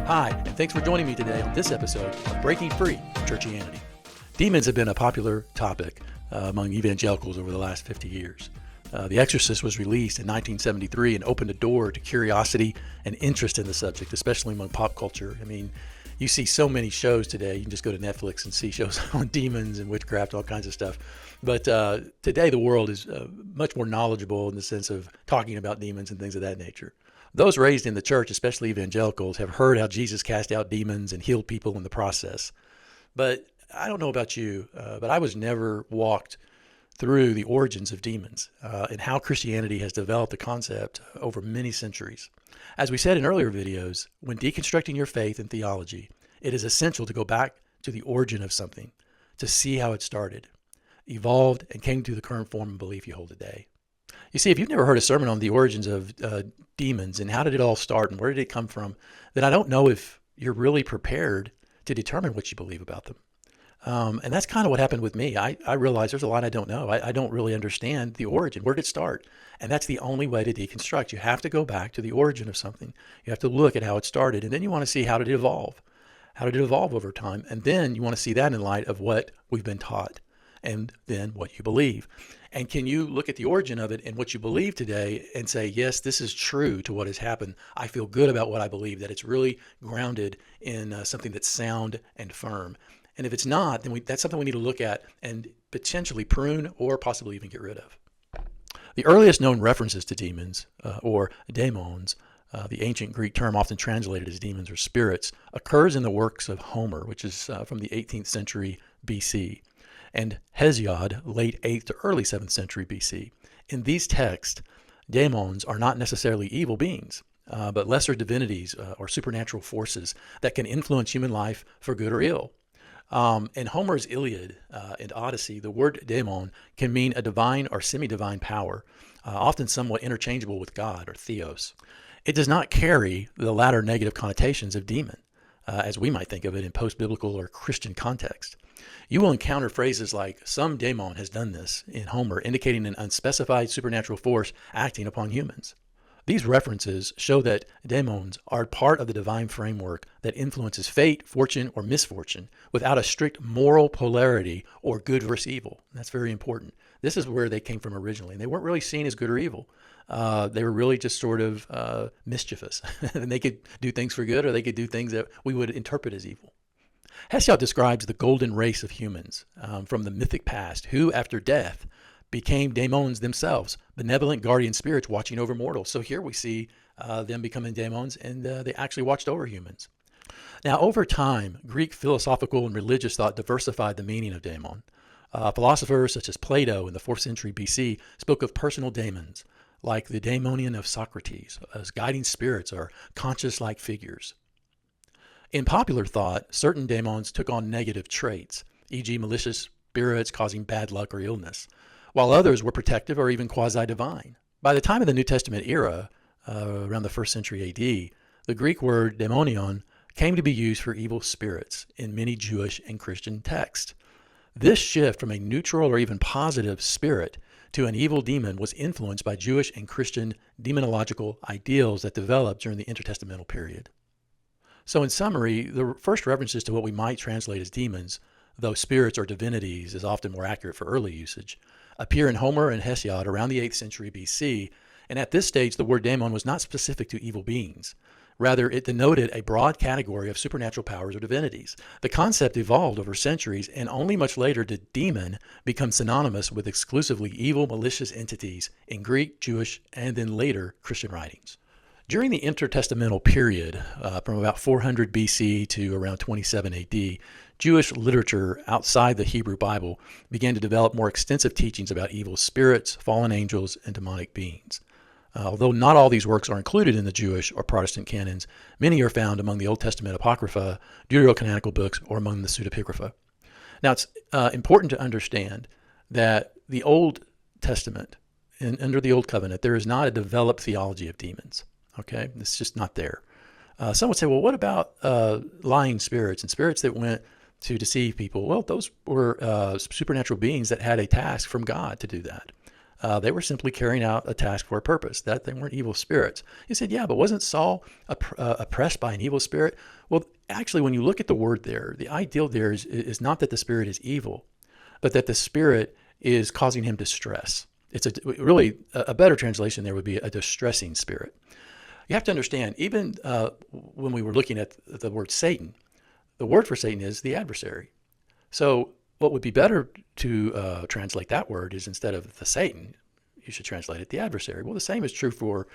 Hi, and thanks for joining me today on this episode of Breaking Free from Churchianity. Demons have been a popular topic among evangelicals over the last 50 years. The Exorcist was released in 1973 and opened a door to curiosity and interest in the subject, especially among pop culture. I mean, you see so many shows today. You can just go to Netflix and see shows on demons and witchcraft, all kinds of stuff. But today the world is much more knowledgeable in the sense of talking about demons and things of that nature. Those raised in the church, especially evangelicals, have heard how Jesus cast out demons and healed people in the process. But I don't know about you, but I was never walked through the origins of demons and how Christianity has developed the concept over many centuries. As we said in earlier videos, when deconstructing your faith and theology, it is essential to go back to the origin of something to see how it started, evolved, and came to the current form and belief you hold today. You see, if you've never heard a sermon on the origins of demons and how did it all start and where did it come from, then I don't know if you're really prepared to determine what you believe about them. And that's kind of what happened with me. I realized there's a lot I don't know. I don't really understand the origin. Where did it start? And that's the only way to deconstruct. You have to go back to the origin of something. You have to look at how it started, and then you want to see how did it evolve? How did it evolve over time? And then you want to see that in light of what we've been taught and then what you believe. And can you look at the origin of it and what you believe today and say, yes, this is true to what has happened. I feel good about what I believe, that it's really grounded in something that's sound and firm. And if it's not, then that's something we need to look at and potentially prune or possibly even get rid of. The earliest known references to demons, or daemons, the ancient Greek term often translated as demons or spirits, occurs in the works of Homer, which is from the 18th century BC, and Hesiod, late 8th to early 7th century BC. In these texts, daemons are not necessarily evil beings, but lesser divinities or supernatural forces that can influence human life for good or ill. In Homer's Iliad and Odyssey, the word daemon can mean a divine or semi-divine power, often somewhat interchangeable with God or theos. It does not carry the latter negative connotations of demon, as we might think of it in post-biblical or Christian context. You will encounter phrases like, some daemon has done this in Homer, indicating an unspecified supernatural force acting upon humans. These references show that daemons are part of the divine framework that influences fate, fortune, or misfortune without a strict moral polarity or good versus evil. That's very important. This is where they came from originally. And they weren't really seen as good or evil. They were really just sort of mischievous. And they could do things for good or they could do things that we would interpret as evil. Hesiod describes the golden race of humans from the mythic past who, after death, became daemons themselves, benevolent guardian spirits watching over mortals. So here we see them becoming daemons, and they actually watched over humans. Now, over time, Greek philosophical and religious thought diversified the meaning of daemon. Philosophers such as Plato in the 4th century BC spoke of personal daemons, like the daemonian of Socrates, as guiding spirits or conscious-like figures. In popular thought, certain daemons took on negative traits, e.g. malicious spirits causing bad luck or illness, while others were protective or even quasi-divine. By the time of the New Testament era, around the 1st century AD, the Greek word daimonion came to be used for evil spirits in many Jewish and Christian texts. This shift from a neutral or even positive spirit to an evil demon was influenced by Jewish and Christian demonological ideals that developed during the intertestamental period. So in summary, the first references to what we might translate as demons, though spirits or divinities is often more accurate for early usage, appear in Homer and Hesiod around the 8th century BC, and at this stage the word daemon was not specific to evil beings. Rather, it denoted a broad category of supernatural powers or divinities. The concept evolved over centuries, and only much later did demon become synonymous with exclusively evil, malicious entities in Greek, Jewish, and then later Christian writings. During the intertestamental period, from about 400 BC to around 27 AD, Jewish literature outside the Hebrew Bible began to develop more extensive teachings about evil spirits, fallen angels, and demonic beings. Although not all these works are included in the Jewish or Protestant canons, many are found among the Old Testament Apocrypha, Deuterocanonical books, or among the Pseudepigrapha. Now, it's important to understand that the Old Testament, under the Old Covenant, there is not a developed theology of demons. Okay, it's just not there. Some would say, well, what about lying spirits and spirits that went to deceive people? Well, those were supernatural beings that had a task from God to do that. They were simply carrying out a task for a purpose. That they weren't evil spirits. He said, yeah, but wasn't Saul oppressed by an evil spirit? Well, actually, when you look at the word there, the ideal there is not that the spirit is evil, but that the spirit is causing him distress. It's really a better translation there would be a distressing spirit. You have to understand, even when we were looking at the word Satan, the word for Satan is the adversary. So what would be better to translate that word is, instead of the Satan, you should translate it the adversary. Well, the same is true for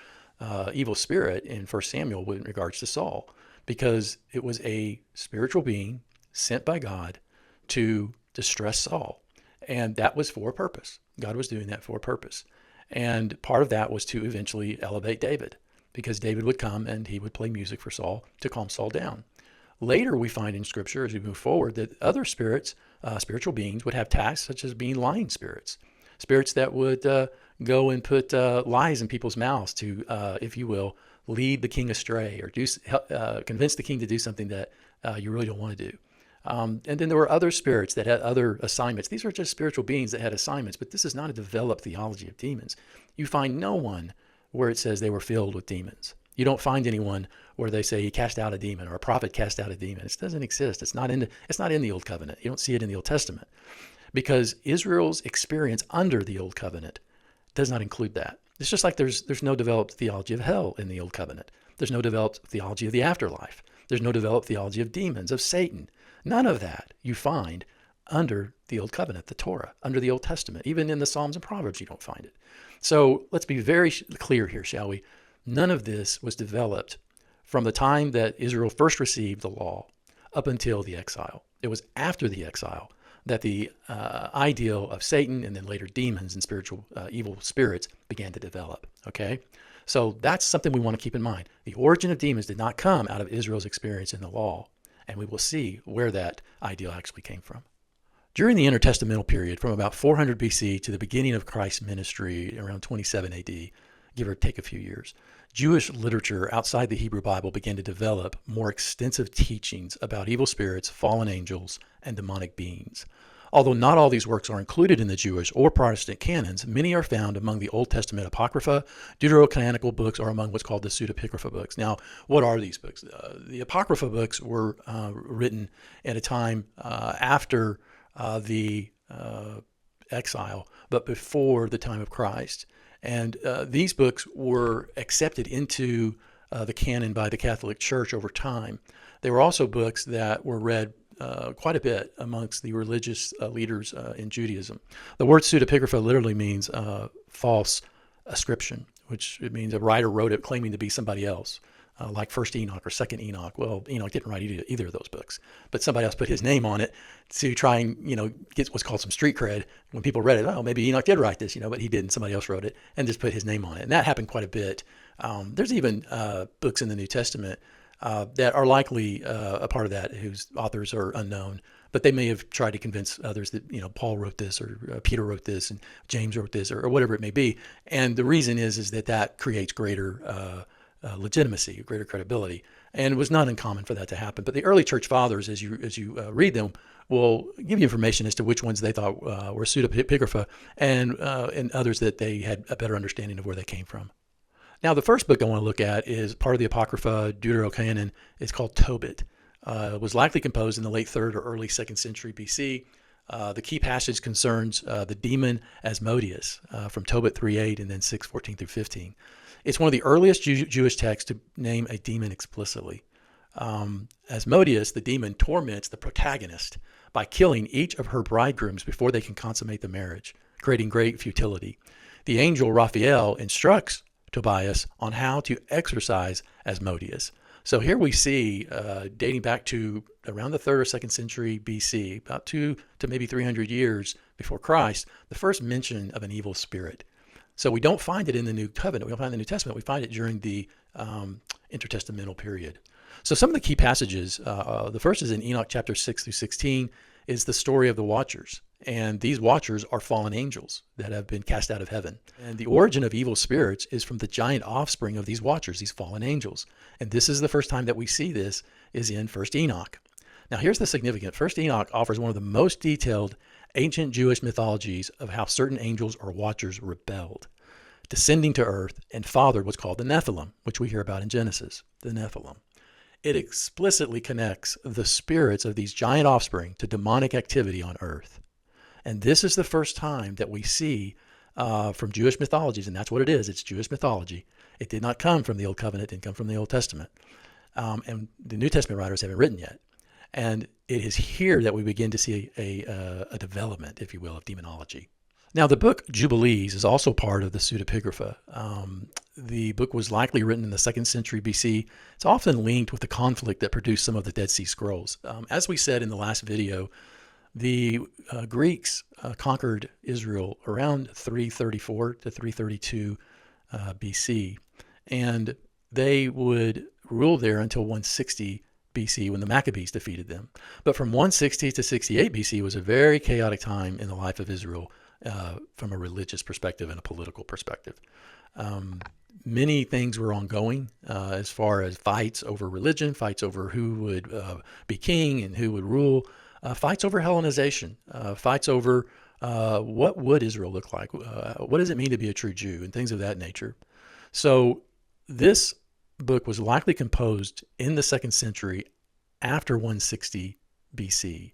evil spirit in 1 Samuel in regards to Saul, because it was a spiritual being sent by God to distress Saul. And that was for a purpose. God was doing that for a purpose. And part of that was to eventually elevate David, because David would come and he would play music for Saul to calm Saul down. Later, we find in Scripture, as we move forward, that other spirits, spiritual beings, would have tasks such as being lying spirits, spirits that would go and put lies in people's mouths to, if you will, lead the king astray, or convince the king to do something that you really don't want to do. And then there were other spirits that had other assignments. These are just spiritual beings that had assignments, but this is not a developed theology of demons. You find no one where it says they were filled with demons. You don't find anyone where they say he cast out a demon or a prophet cast out a demon. It doesn't exist. It's not in the Old Covenant. You don't see it in the Old Testament, because Israel's experience under the Old Covenant does not include that. It's just like there's no developed theology of hell in the Old Covenant. There's no developed theology of the afterlife. There's no developed theology of demons, of Satan. None of that you find under the Old Covenant, the Torah, under the Old Testament. Even in the Psalms and Proverbs, you don't find it. So let's be very clear here, shall we? None of this was developed from the time that Israel first received the law up until the exile. It was after the exile that the ideal of Satan and then later demons and spiritual evil spirits began to develop. Okay? So that's something we want to keep in mind. The origin of demons did not come out of Israel's experience in the law, and we will see where that ideal actually came from. During the intertestamental period, from about 400 BC to the beginning of Christ's ministry around 27 AD, give or take a few years, Jewish literature outside the Hebrew Bible began to develop more extensive teachings about evil spirits, fallen angels, and demonic beings. Although not all these works are included in the Jewish or Protestant canons, many are found among the Old Testament Apocrypha, Deuterocanonical books, or among what's called the Pseudepigrapha books. Now, what are these books? The Apocrypha books were written at a time after the exile, but before the time of Christ. And these books were accepted into the canon by the Catholic Church over time. They were also books that were read quite a bit amongst the religious leaders in Judaism. The word pseudepigrapha literally means false ascription, which it means a writer wrote it claiming to be somebody else, like First Enoch or Second Enoch. Well, Enoch didn't write either of those books, but somebody else put his name on it to try and get what's called some street cred. When people read it, oh, maybe Enoch did write this, but he didn't. Somebody else wrote it and just put his name on it, and that happened quite a bit. There's even books in the New Testament that are likely a part of that, whose authors are unknown, but they may have tried to convince others that, Paul wrote this, or Peter wrote this, and James wrote this, or whatever it may be. And the reason is that creates greater legitimacy, greater credibility, and it was not uncommon for that to happen. But the early church fathers, as you read them, will give you information as to which ones they thought were pseudepigrapha, and others that they had a better understanding of where they came from. Now, the first book I want to look at is part of the Apocrypha Deuterocanon. It's called Tobit. It was likely composed in the late 3rd or early 2nd century BC. The key passage concerns the demon Asmodeus from Tobit 3:8 and then 6:14 through 15. It's one of the earliest Jewish texts to name a demon explicitly. Asmodeus, the demon, torments the protagonist by killing each of her bridegrooms before they can consummate the marriage, creating great futility. The angel Raphael instructs Tobias on how to exorcise Asmodeus. So here we see, dating back to around the 3rd or 2nd century BC, about 200 to maybe 300 years before Christ, the first mention of an evil spirit. So we don't find it in the New Covenant. We don't find it in the New Testament. We find it during the intertestamental period. So some of the key passages, the first is in Enoch chapter 6 through 16, is the story of the Watchers. And these Watchers are fallen angels that have been cast out of heaven. And the origin of evil spirits is from the giant offspring of these Watchers, these fallen angels. And this is the first time that we see this is in First Enoch. Now here's the significance. First Enoch offers one of the most detailed ancient Jewish mythologies of how certain angels or watchers rebelled, descending to earth and fathered what's called the Nephilim, which we hear about in Genesis, the Nephilim. It explicitly connects the spirits of these giant offspring to demonic activity on earth. And this is the first time that we see from Jewish mythologies, and that's what it is. It's Jewish mythology. It did not come from the Old Covenant, it didn't come from the Old Testament. And the New Testament writers haven't written yet. And it is here that we begin to see a development, if you will, of demonology. Now, the book Jubilees is also part of the pseudepigrapha. The book was likely written in the 2nd century BC. It's often linked with the conflict that produced some of the Dead Sea Scrolls. As we said in the last video, the Greeks conquered Israel around 334 to 332 BC, and they would rule there until 160 BC when the Maccabees defeated them. But from 160 to 68 BC was a very chaotic time in the life of Israel from a religious perspective and a political perspective. Many things were ongoing as far as fights over religion, fights over who would be king and who would rule, fights over Hellenization, fights over what would Israel look like, what does it mean to be a true Jew, and things of that nature. So this book was likely composed in the 2nd century after 160 BC.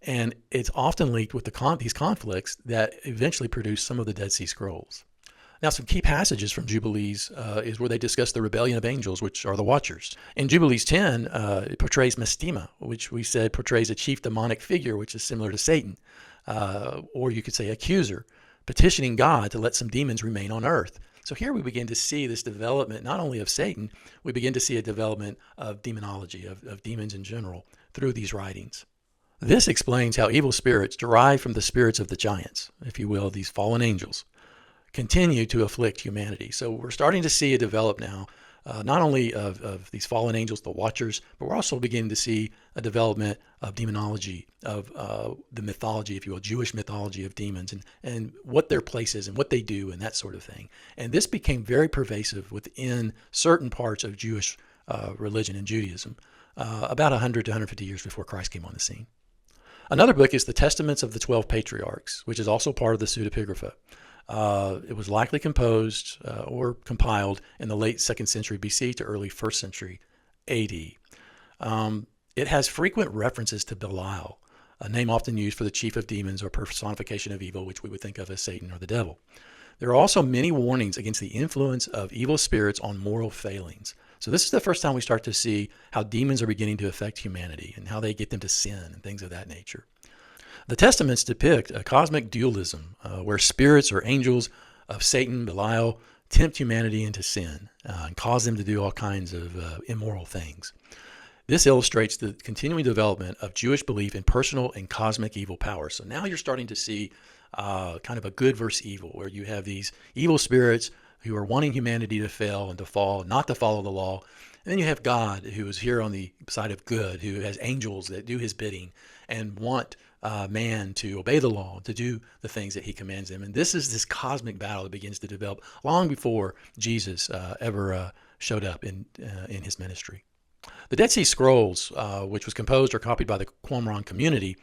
And it's often linked with these conflicts that eventually produced some of the Dead Sea Scrolls. Now, some key passages from Jubilees is where they discuss the rebellion of angels, which are the Watchers. In Jubilees 10, it portrays Mastema, which we said portrays a chief demonic figure, which is similar to Satan, or you could say accuser, petitioning God to let some demons remain on earth. So here we begin to see this development, not only of Satan, we begin to see a development of demonology, of demons in general, through these writings. This explains how evil spirits derived from the spirits of the giants, if you will, these fallen angels, continue to afflict humanity. So we're starting to see a develop now, not only of these fallen angels, the Watchers, but we're also beginning to see a development of demonology, of the mythology, if you will, Jewish mythology of demons and what their place is and what they do and that sort of thing. And this became very pervasive within certain parts of Jewish religion and Judaism about 100 to 150 years before Christ came on the scene. Another book is the Testaments of the 12 Patriarchs, which is also part of the pseudepigrapha. It was likely composed or compiled in the late 2nd century BC to early 1st century AD. It has frequent references to Belial, a name often used for the chief of demons or personification of evil, which we would think of as Satan or the devil. There are also many warnings against the influence of evil spirits on moral failings. So this is the first time we start to see how demons are beginning to affect humanity and how they get them to sin and things of that nature. The Testaments depict a cosmic dualism where spirits or angels of Satan, Belial, tempt humanity into sin and cause them to do all kinds of immoral things. This illustrates the continuing development of Jewish belief in personal and cosmic evil power. So now you're starting to see kind of a good versus evil, where you have these evil spirits who are wanting humanity to fail and to fall, not to follow the law. And then you have God, who is here on the side of good, who has angels that do his bidding and want man to obey the law, to do the things that he commands them. And this is this cosmic battle that begins to develop long before Jesus ever showed up in his ministry. The Dead Sea Scrolls, which was composed or copied by the Qumran community,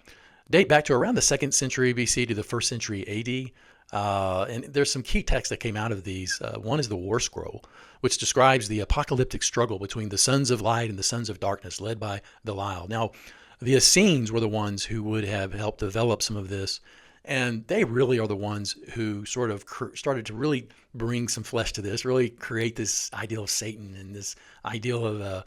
date back to around the 2nd century BC to the 1st century AD. And there's some key texts that came out of these. One is the War Scroll, which describes the apocalyptic struggle between the sons of light and the sons of darkness, led by Belial. Now, the Essenes were the ones who would have helped develop some of this, and they really are the ones who sort of started to really bring some flesh to this, really create this ideal of Satan and this ideal of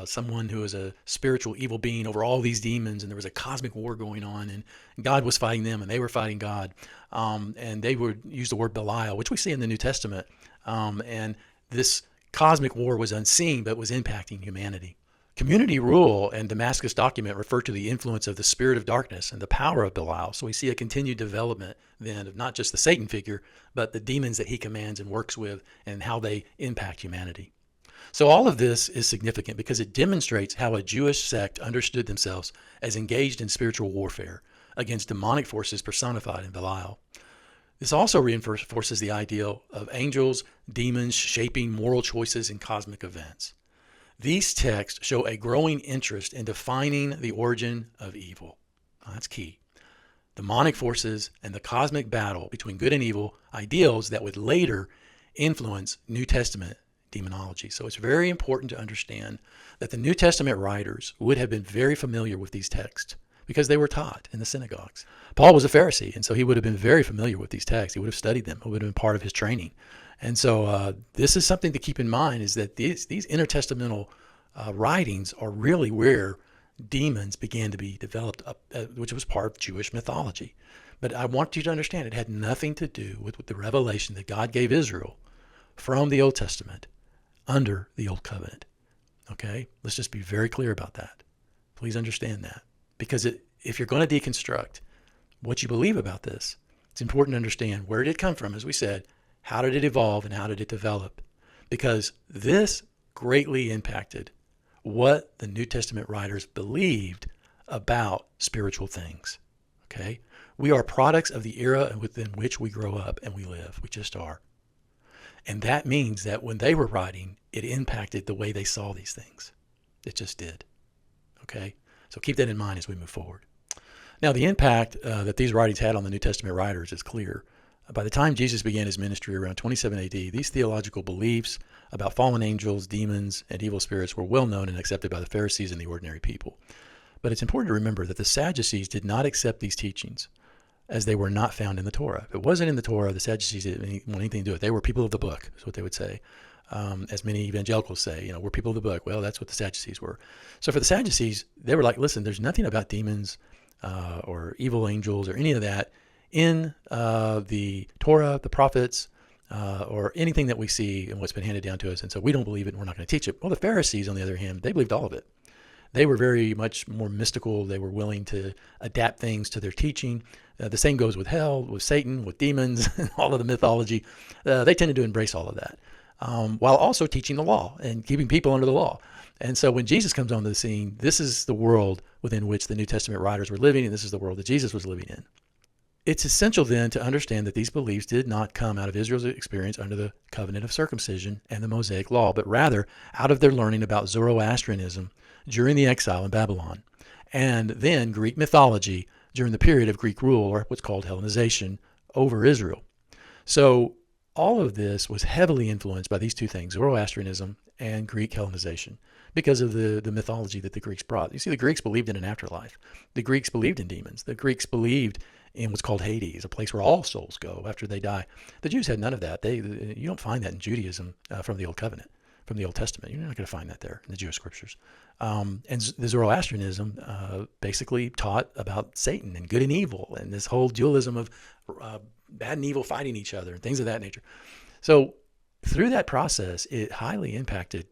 someone who is a spiritual evil being over all these demons, and there was a cosmic war going on, and God was fighting them, and they were fighting God, and they would use the word Belial, which we see in the New Testament, and this cosmic war was unseen, but was impacting humanity. Community Rule and Damascus Document refer to the influence of the spirit of darkness and the power of Belial. So we see a continued development then of not just the Satan figure, but the demons that he commands and works with and how they impact humanity. So all of this is significant because it demonstrates how a Jewish sect understood themselves as engaged in spiritual warfare against demonic forces personified in Belial. This also reinforces the ideal of angels, demons shaping moral choices in cosmic events. These texts show a growing interest in defining the origin of evil. That's key. demonic forces and the cosmic battle between good and evil, ideals that would later influence New Testament demonology. So it's very important to understand that the New Testament writers would have been very familiar with these texts because they were taught in the synagogues. Paul was a Pharisee, and so he would have been very familiar with these texts. He would have studied them. It would have been part of his training. And so this is something to keep in mind, is that these intertestamental writings are really where demons began to be developed, which was part of Jewish mythology. But I want you to understand it had nothing to do with the revelation that God gave Israel from the Old Testament under the Old Covenant. Okay? Let's just be very clear about that. Please understand that. Because if you're going to deconstruct what you believe about this, it's important to understand where did it come from, as we said, how did it evolve, and how did it develop? Because this greatly impacted what the New Testament writers believed about spiritual things. Okay? We are products of the era within which we grow up and we live. We just are. And that means that when they were writing, it impacted the way they saw these things. It just did. Okay? So keep that in mind as we move forward. Now, the impact that these writings had on the New Testament writers is clear. By the time Jesus began his ministry around 27 AD, these theological beliefs about fallen angels, demons, and evil spirits were well known and accepted by the Pharisees and the ordinary people. But it's important to remember that the Sadducees did not accept these teachings, as they were not found in the Torah. If it wasn't in the Torah, the Sadducees didn't want anything to do with it. They were people of the book, is what they would say. As many evangelicals say, we're people of the book. Well, that's what the Sadducees were. So for the Sadducees, they were like, listen, there's nothing about demons or evil angels or any of that in the Torah, the prophets, or anything that we see and what's been handed down to us. And so we don't believe it and we're not going to teach it. Well, the Pharisees, on the other hand, they believed all of it. They were very much more mystical. They were willing to adapt things to their teaching. The same goes with hell, with Satan, with demons, and all of the mythology. They tended to embrace all of that, while also teaching the law and keeping people under the law. And so when Jesus comes onto the scene, this is the world within which the New Testament writers were living, and this is the world that Jesus was living in. It's essential then to understand that these beliefs did not come out of Israel's experience under the covenant of circumcision and the Mosaic law, but rather out of their learning about Zoroastrianism during the exile in Babylon, and then Greek mythology during the period of Greek rule, or what's called Hellenization, over Israel. So all of this was heavily influenced by these two things, Zoroastrianism and Greek Hellenization, because of the mythology that the Greeks brought. You see, the Greeks believed in an afterlife. The Greeks believed in demons. The Greeks believed in what's called Hades, a place where all souls go after they die. The Jews had none of that. You don't find that in Judaism from the Old Covenant, from the Old Testament. You're not going to find that there in the Jewish scriptures. And the Zoroastrianism basically taught about Satan and good and evil, and this whole dualism of bad and evil fighting each other and things of that nature. So through that process, it highly impacted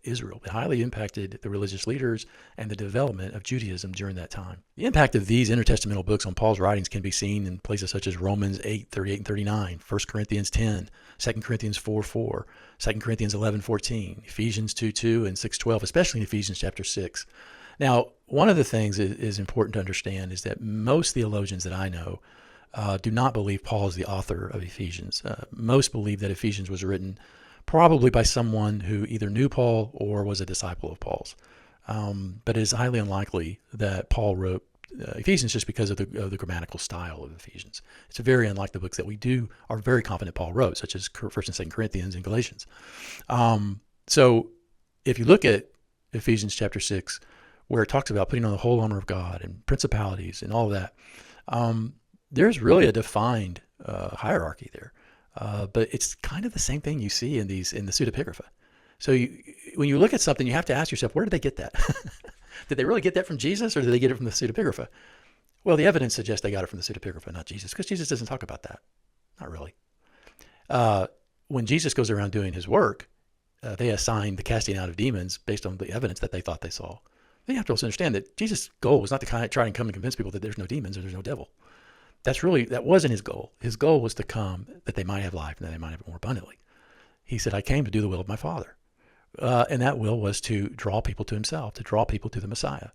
Israel. It highly impacted the religious leaders and the development of Judaism during that time. The impact of these intertestamental books on Paul's writings can be seen in places such as Romans 8:38 and 39, 1 Corinthians 10, 2 Corinthians 4:4, 2 Corinthians 11:14, Ephesians 2:2, and 6:12, especially in Ephesians chapter 6. Now, one of the things that is important to understand is that most theologians that I know do not believe Paul is the author of Ephesians. Most believe that Ephesians was written probably by someone who either knew Paul or was a disciple of Paul's. But it is highly unlikely that Paul wrote Ephesians just because of the grammatical style of Ephesians. It's very unlike the books that we are very confident Paul wrote, such as 1st and 2nd Corinthians and Galatians. So if you look at Ephesians chapter 6, where it talks about putting on the whole armor of God and principalities and all of that, there's really a defined hierarchy there. But it's kind of the same thing you see in the pseudepigrapha. So when you look at something, you have to ask yourself, where did they get that? Did they really get that from Jesus, or did they get it from the pseudepigrapha? Well, the evidence suggests they got it from the pseudepigrapha, not Jesus, because Jesus doesn't talk about that. Not really. When Jesus goes around doing his work, they assign the casting out of demons based on the evidence that they thought they saw. You have to also understand that Jesus' goal was not to try and come and convince people that there's no demons or there's no devil. That wasn't his goal. His goal was to come that they might have life and that they might have it more abundantly. He said, I came to do the will of my Father. And that will was to draw people to himself, to draw people to the Messiah.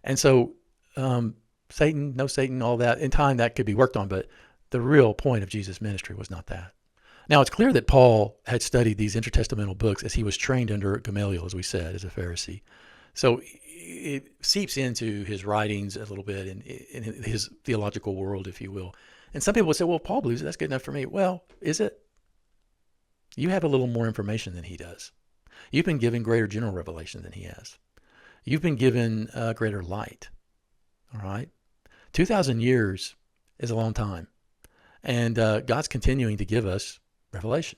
And so Satan, no Satan, all that, in time that could be worked on, but the real point of Jesus' ministry was not that. Now, it's clear that Paul had studied these intertestamental books as he was trained under Gamaliel, as we said, as a Pharisee. So it seeps into his writings a little bit and in his theological world, if you will. And some people would say, well, Paul believes it. That's good enough for me. Well, is it? You have a little more information than he does. You've been given greater general revelation than he has. You've been given greater light. All right? 2,000 years is a long time. And God's continuing to give us revelation.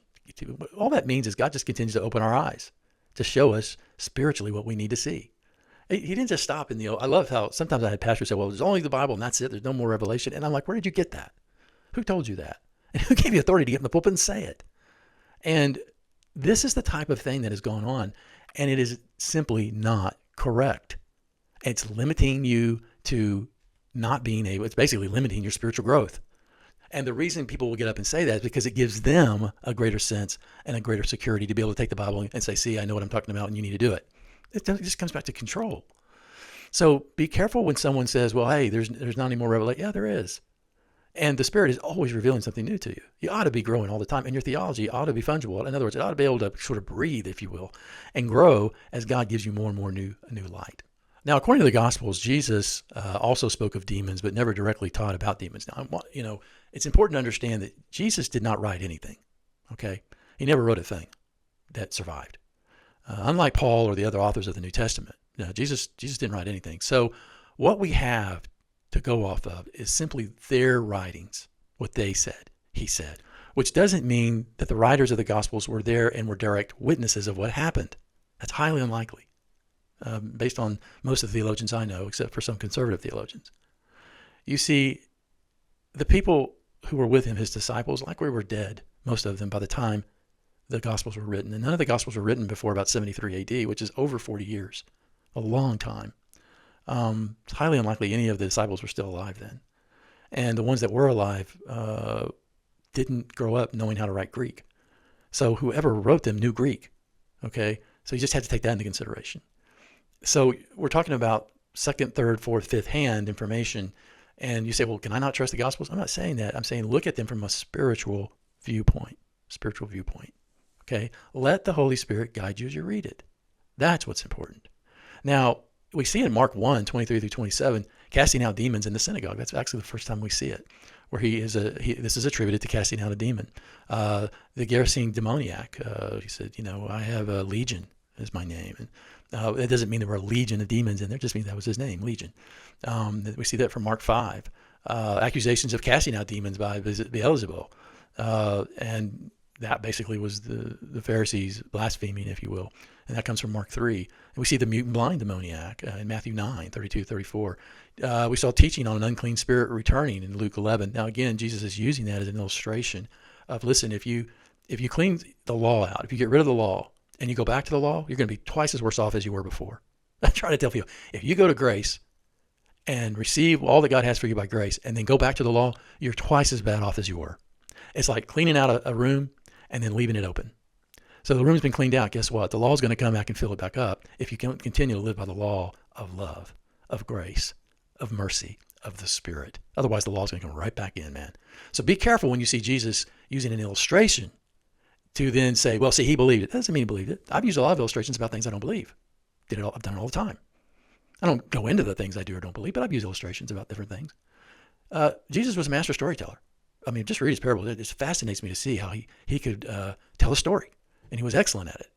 All that means is God just continues to open our eyes to show us spiritually what we need to see. He didn't just stop in the old. I love how sometimes I had pastors say, well, there's only the Bible and that's it. There's no more revelation. And I'm like, where did you get that? Who told you that? And who gave you authority to get in the pulpit and say it? And this is the type of thing that has gone on, and it is simply not correct. It's limiting you to not being able, it's basically limiting your spiritual growth. And the reason people will get up and say that is because it gives them a greater sense and a greater security to be able to take the Bible and say, see, I know what I'm talking about and you need to do it. It just comes back to control. So be careful when someone says, well, hey, there's not any more revelation. Yeah, there is. And the Spirit is always revealing something new to you. You ought to be growing all the time. And your theology ought to be fungible. In other words, it ought to be able to sort of breathe, if you will, and grow as God gives you more and more new light. Now, according to the Gospels, Jesus also spoke of demons, but never directly taught about demons. Now, it's important to understand that Jesus did not write anything, okay? He never wrote a thing that survived. Unlike Paul or the other authors of the New Testament, no, Jesus didn't write anything. So what we have to go off of is simply their writings, what they said, he said, which doesn't mean that the writers of the Gospels were there and were direct witnesses of what happened. That's highly unlikely, based on most of the theologians I know, except for some conservative theologians. You see, the people who were with him, his disciples, likely were dead, most of them, by the time the Gospels were written. And none of the Gospels were written before about 73 AD, which is over 40 years, a long time. It's highly unlikely any of the disciples were still alive then. And the ones that were alive didn't grow up knowing how to write Greek. So whoever wrote them knew Greek, okay? So you just had to take that into consideration. So we're talking about second, third, fourth, fifth hand information. And you say, well, can I not trust the Gospels? I'm not saying that. I'm saying look at them from a spiritual viewpoint, okay? Let the Holy Spirit guide you as you read it. That's what's important. Now, we see in Mark 1, 23 through 27, casting out demons in the synagogue. That's actually the first time we see it, where this is attributed to casting out a demon. The Gerasene demoniac, he said, I have a legion is my name. And that doesn't mean there were a legion of demons in there. It just means that was his name, legion. We see that from Mark 5. Accusations of casting out demons by Beelzebul. And that basically was the Pharisees blaspheming, if you will. And that comes from Mark 3. And we see the mute and blind demoniac in Matthew 9, 32, 34. We saw teaching on an unclean spirit returning in Luke 11. Now, again, Jesus is using that as an illustration of, listen, if you clean the law out, if you get rid of the law and you go back to the law, you're going to be twice as worse off as you were before. I try to tell people, if you go to grace and receive all that God has for you by grace and then go back to the law, you're twice as bad off as you were. It's like cleaning out a room and then leaving it open. So the room's been cleaned out. Guess what? The law is going to come back and fill it back up if you can continue to live by the law of love, of grace, of mercy, of the Spirit. Otherwise, the law is going to come right back in, man. So be careful when you see Jesus using an illustration to then say, well, see, he believed it. That doesn't mean he believed it. I've used a lot of illustrations about things I don't believe. I've done it all the time. I don't go into the things I do or don't believe, but I've used illustrations about different things. Jesus was a master storyteller. I mean, just read his parables. It just fascinates me to see how he could tell a story, and he was excellent at it.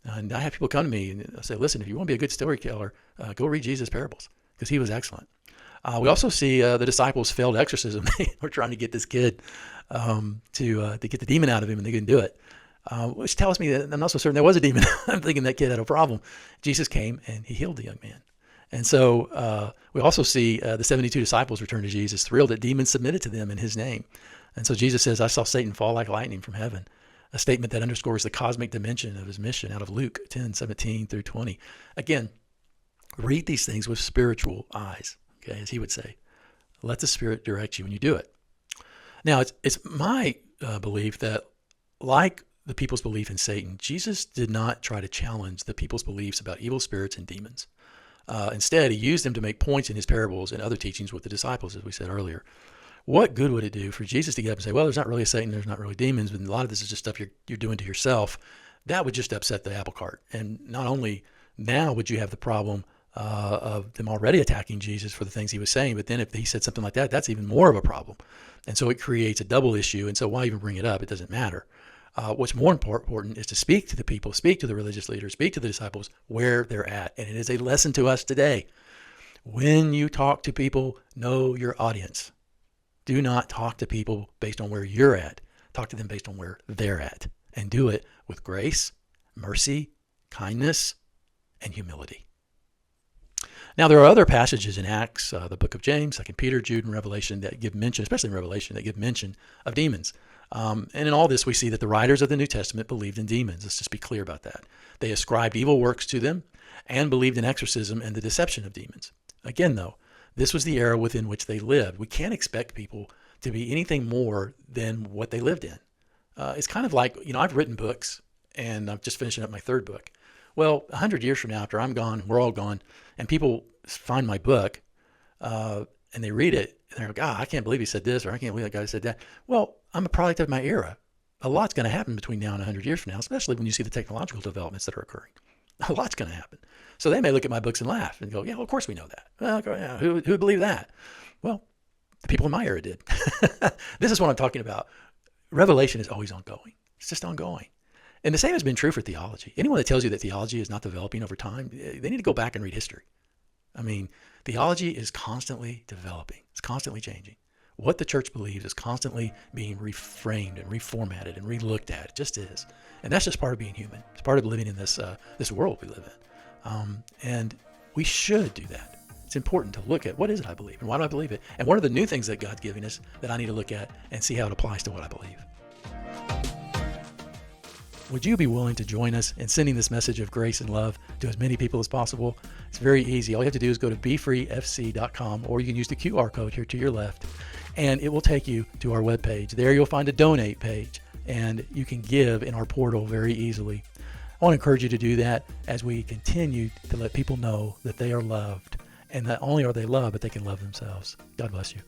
And I have people come to me and say, listen, if you want to be a good storyteller, go read Jesus' parables, because he was excellent. We also see the disciples failed exorcism. They were trying to get this kid to get the demon out of him, and they couldn't do it, which tells me that I'm not so certain there was a demon. I'm thinking that kid had a problem. Jesus came, and he healed the young man. And so we also see the 72 disciples return to Jesus, thrilled that demons submitted to them in his name. And so Jesus says, I saw Satan fall like lightning from heaven, a statement that underscores the cosmic dimension of his mission out of Luke 10, 17 through 20. Again, read these things with spiritual eyes, okay, as he would say. Let the Spirit direct you when you do it. Now, it's my belief that, like the people's belief in Satan, Jesus did not try to challenge the people's beliefs about evil spirits and demons. Instead, he used them to make points in his parables and other teachings with the disciples, as we said earlier. What good would it do for Jesus to get up and say, well, there's not really a Satan, there's not really demons, but a lot of this is just stuff you're doing to yourself? That would just upset the apple cart. And not only now would you have the problem of them already attacking Jesus for the things he was saying. But then if he said something like that, that's even more of a problem. And so it creates a double issue. And so why even bring it up? It doesn't matter. What's more important is to speak to the people, speak to the religious leaders, speak to the disciples where they're at. And it is a lesson to us today. When you talk to people, know your audience. Do not talk to people based on where you're at. Talk to them based on where they're at. And do it with grace, mercy, kindness, and humility. Now, there are other passages in Acts, the book of James, 2 Peter, Jude, and Revelation that give mention, especially in Revelation, that give mention of demons. And in all this, we see that the writers of the New Testament believed in demons. Let's just be clear about that. They ascribed evil works to them and believed in exorcism and the deception of demons. Again, though, this was the era within which they lived. We can't expect people to be anything more than what they lived in. It's kind of like, I've written books, and I'm just finishing up my third book. Well, 100 years from now, after I'm gone, we're all gone, and people find my book, and they read it, and they're like, I can't believe he said this, or I can't believe that guy said that. Well, I'm a product of my era. A lot's going to happen between now and 100 years from now, especially when you see the technological developments that are occurring. A lot's going to happen. So they may look at my books and laugh and go, yeah, well, of course we know that. Well, yeah, who would believe that? Well, the people in my era did. This is what I'm talking about. Revelation is always ongoing. It's just ongoing. And the same has been true for theology. Anyone that tells you that theology is not developing over time, they need to go back and read history. I mean, theology is constantly developing. It's constantly changing. What the church believes is constantly being reframed and reformatted and relooked at. It just is. And that's just part of being human. It's part of living in this world we live in. And we should do that. It's important to look at what is it I believe and why do I believe it? And what are the new things that God's giving us that I need to look at and see how it applies to what I believe? Would you be willing to join us in sending this message of grace and love to as many people as possible? It's very easy. All you have to do is go to BeFreeFC.com, or you can use the QR code here to your left, and it will take you to our webpage. There you'll find a donate page, and you can give in our portal very easily. I want to encourage you to do that as we continue to let people know that they are loved, and not only are they loved, but they can love themselves. God bless you.